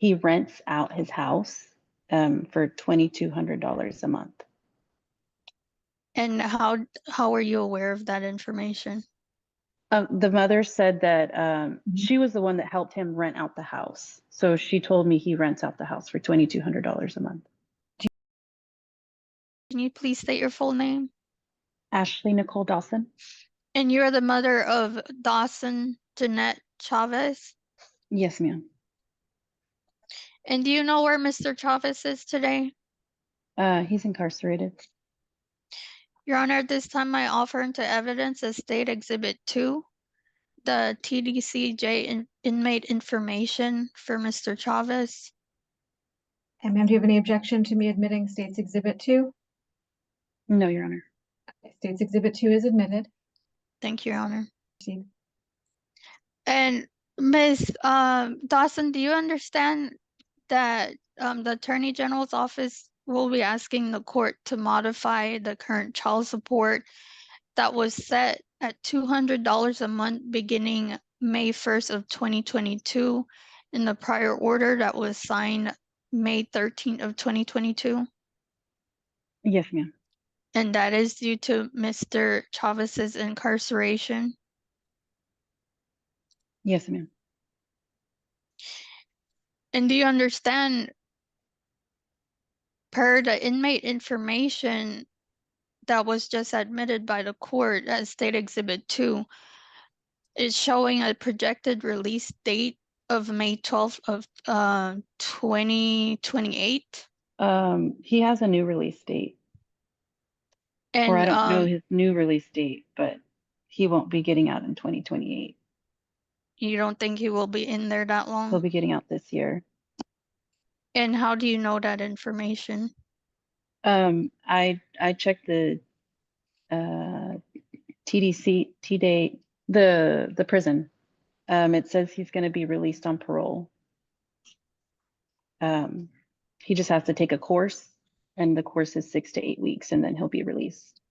He rents out his house for $2,200 a month. And how are you aware of that information? The mother said that she was the one that helped him rent out the house. So she told me he rents out the house for $2,200 a month. Can you please state your full name? Ashley Nicole Dawson? And you're the mother of Dawson, Jeanette, Chavez? Yes, ma'am. And do you know where Mr. Chavez is today? He's incarcerated. Your Honor, at this time I offer into evidence as State Exhibit 2, the TDCJ inmate information for Mr. Chavez. And ma'am, do you have any objection to me admitting State's Exhibit 2? No, Your Honor. State's Exhibit 2 is admitted. Thank you, Your Honor. Proceed. And Ms. Dawson, do you understand that the Attorney General's office will be asking the court to modify the current child support that was set at $200 a month beginning May 1st of 2022 in the prior order that was signed May 13th of 2022? Yes, ma'am. And that is due to Mr. Chavez's incarceration? Yes, ma'am. And do you understand, per the inmate information that was just admitted by the court as State Exhibit 2, is showing a projected release date of May 12th of 2028? He has a new release date. And Or I don't know his new release date, but he won't be getting out in 2028. you don't think he will be in there that long? He'll be getting out this year. And how do you know that information? I checked the TDC T-date, the prison. It says he's going to be released on parole. He just has to take a course, and the course is 6 to 8 weeks, and then he'll be released.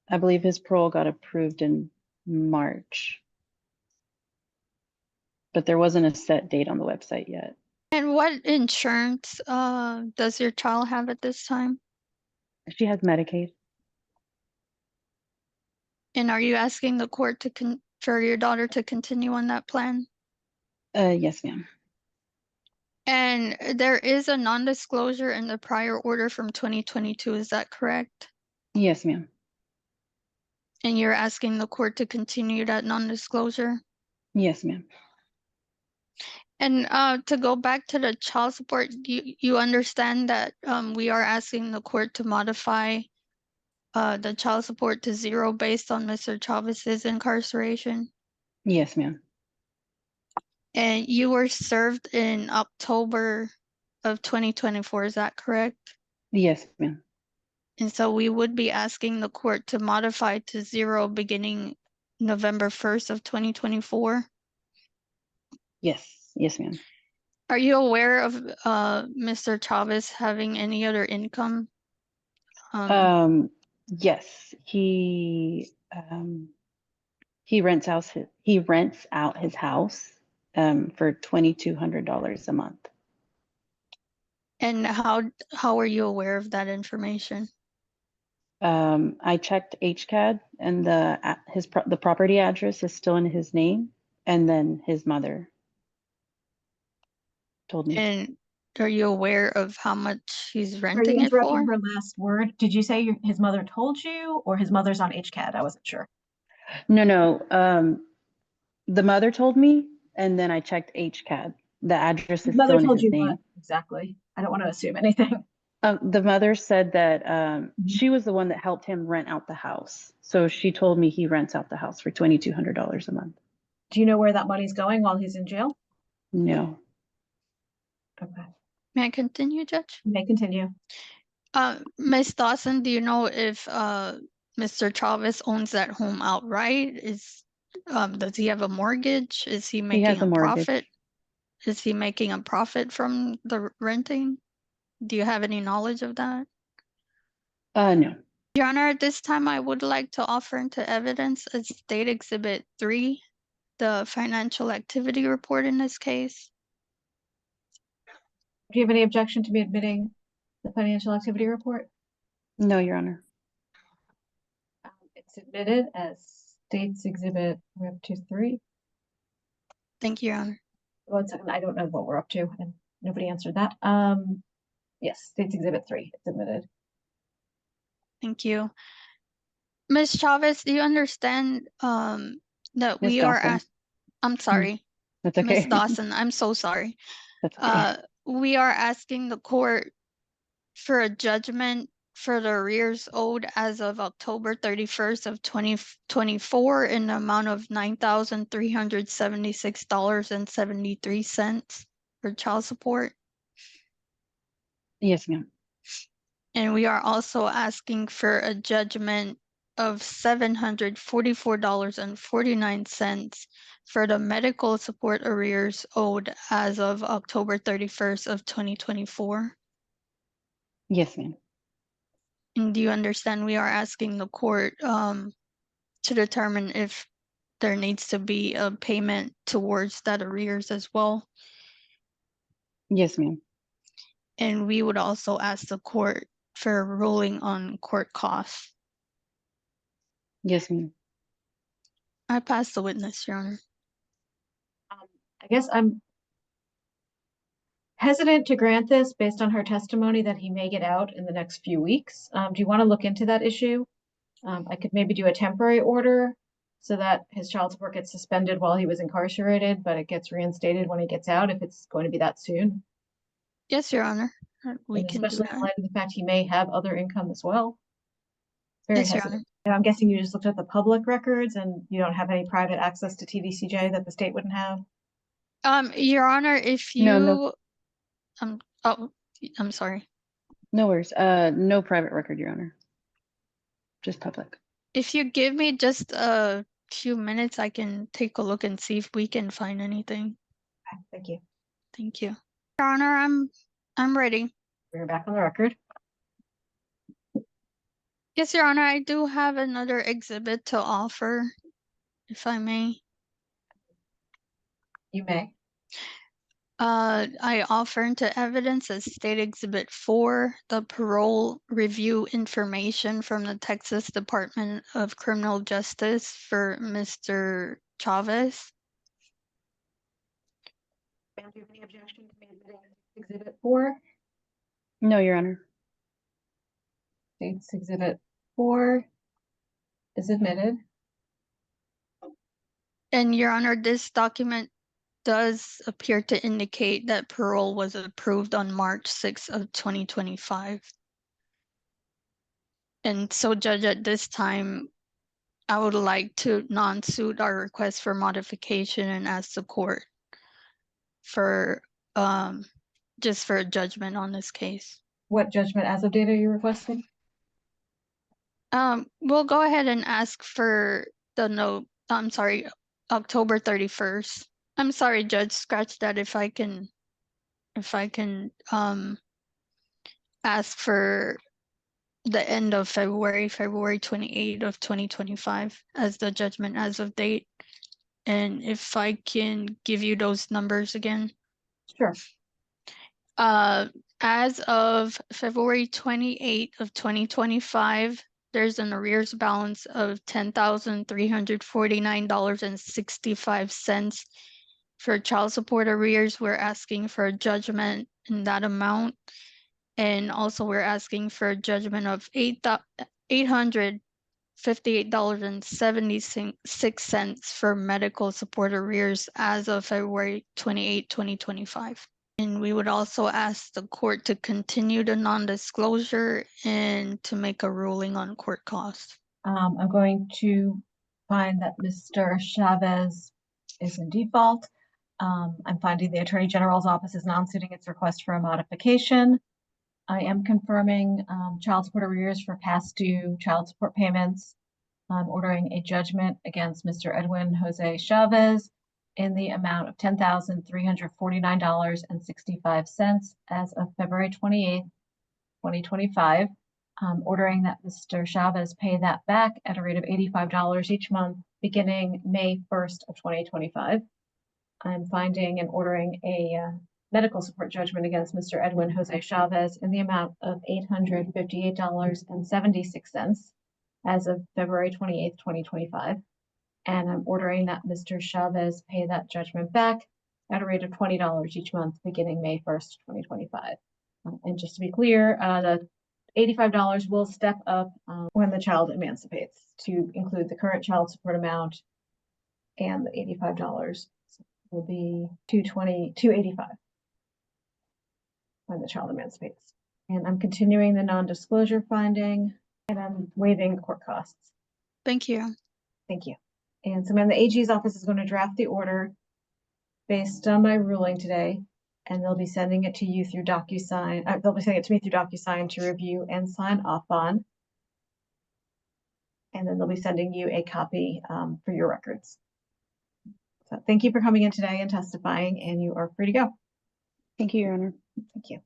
I believe his parole got approved in March, but there wasn't a set date on the website yet. And what insurance does your child have at this time? She has Medicaid. And are you asking the court to for your daughter to continue on that plan? Yes, ma'am. And there is a non-disclosure in the prior order from 2022, is that correct? Yes, ma'am. And you're asking the court to continue that non-disclosure? Yes, ma'am. And to go back to the child support, you understand that we are asking the court to modify the child support to 0 based on Mr. Chavez's incarceration? Yes, ma'am. And you were served in October of 2024, is that correct? Yes, ma'am. And so we would be asking the court to modify to 0 beginning November 1st of 2024? Yes, yes, ma'am. Are you aware of Mr. Chavez having any other income? Yes, he rents out his house for $2,200 a month. And how are you aware of that information? I checked HCAD, and the property address is still in his name, and then his mother told me. And are you aware of how much he's Are you renting it for? interrupting her last word? Did you say his mother told you, or his mother's on HCAD? I wasn't sure. No. The mother told me, and then I checked HCAD. The address is still in his name. What exactly? I don't want to assume anything. The mother said that she was the one that helped him rent out the house. So she told me he rents out the house for $2,200 a month. Do you know where that money's going while he's in jail? No. Okay. May I continue, Judge? You may continue. Ms. Dawson, do you know if Mr. Chavez owns that home outright? Does he have a mortgage? Is he making has a mortgage. profit? Is he making a profit from the renting? Do you have any knowledge of that? No. Your Honor, at this time I would like to offer into evidence as State Exhibit 3, the financial activity report in this case. Do you have any objection to me admitting the financial activity report? No, Your Honor. It's admitted as State's Exhibit, we're up to 3. Thank you, Your Honor. 1 second, I don't know what we're up to, and nobody answered that. Yes, State's Exhibit 3, it's admitted. Thank you. Ms. Chavez, do you understand that Ms. we are Dawson. I'm sorry, That's Ms. okay. Dawson, I'm so sorry. That's okay. We are asking the court for a judgment for the arrears owed as of October 31st of 2024 in the amount of $9,376.73 for child support. Yes, ma'am. And we are also asking for a judgment of $744.49 for the medical support arrears owed as of October 31st of 2024. Yes, ma'am. And do you understand we are asking the court to determine if there needs to be a payment towards that arrears as well? Yes, ma'am. And we would also ask the court for a ruling on court costs. Yes, ma'am. I pass the witness, Your Honor. I guess I'm hesitant to grant this based on her testimony that he may get out in the next few weeks. Do you want to look into that issue? I could maybe do a temporary order so that his child support gets suspended while he was incarcerated, but it gets reinstated when he gets out if it's going to be that soon. Yes, Your Honor. We And can do especially in that. light of the fact he may have other income as well. Very Yes, Your hesitant. Honor. And I'm guessing you just looked at the public records and you don't have any private access to TDCJ that the state wouldn't have? Your Honor, if No, you no. oh, I'm sorry. No worries. No private record, Your Honor. Just public. If you give me just a few minutes, I can take a look and see if we can find anything. Okay, thank you. Thank you. Your Honor, I'm ready. We're back on the record. Yes, Your Honor, I do have another exhibit to offer, if I may. You may. I offer into evidence as State Exhibit 4, the parole review information from the Texas Department of Criminal Justice for Mr. Chavez. Do you have any objection to me admitting Exhibit 4? No, Your Honor. State's Exhibit 4 is admitted. And Your Honor, this document does appear to indicate that parole was approved on March 6th of 2025. And so, Judge, at this time, I would like to non-suit our request for modification and ask the court for just for a judgment on this case. What judgment as of date are you requesting? We'll go ahead and ask for the note. I'm sorry, October 31st. I'm sorry, Judge, scratch that. If I can ask for the end of February 28th of 2025 as the judgment as of date. And if I can give you those numbers again. Sure. As of February 28th of 2025, there's an arrears balance of $10,349.65 for child support arrears. We're asking for a judgment in that amount. And also we're asking for a judgment of $858.76 for medical support arrears as of February 28, 2025. And we would also ask the court to continue the non-disclosure and to make a ruling on court costs. I'm going to find that Mr. Chavez is in default. I'm finding the Attorney General's office is non-suiting its request for a modification. I am confirming child support arrears for past due child support payments. I'm ordering a judgment against Mr. Edwin Jose Chavez in the amount of $10,349.65 as of February 28th, 2025. Ordering that Mr. Chavez pay that back at a rate of $85 each month, beginning May 1st of 2025. I'm finding and ordering a medical support judgment against Mr. Edwin Jose Chavez in the amount of $858.76 as of February 28th, 2025. And I'm ordering that Mr. Chavez pay that judgment back at a rate of $20 each month, beginning May 1st, 2025. And just to be clear, the $85 will step up when the child emancipates to include the current child support amount, and the $85 will be $285 when the child emancipates. And I'm continuing the non-disclosure finding, and I'm waiving the court costs. Thank you. Thank you. And so, the AG's office is going to draft the order based on my ruling today, and they'll be sending it to you through DocuSign. They'll be sending it to me through DocuSign to review and sign off on. And then they'll be sending you a copy for your records. So thank you for coming in today and testifying, and you are free to go. Thank you, Your Honor. Thank you.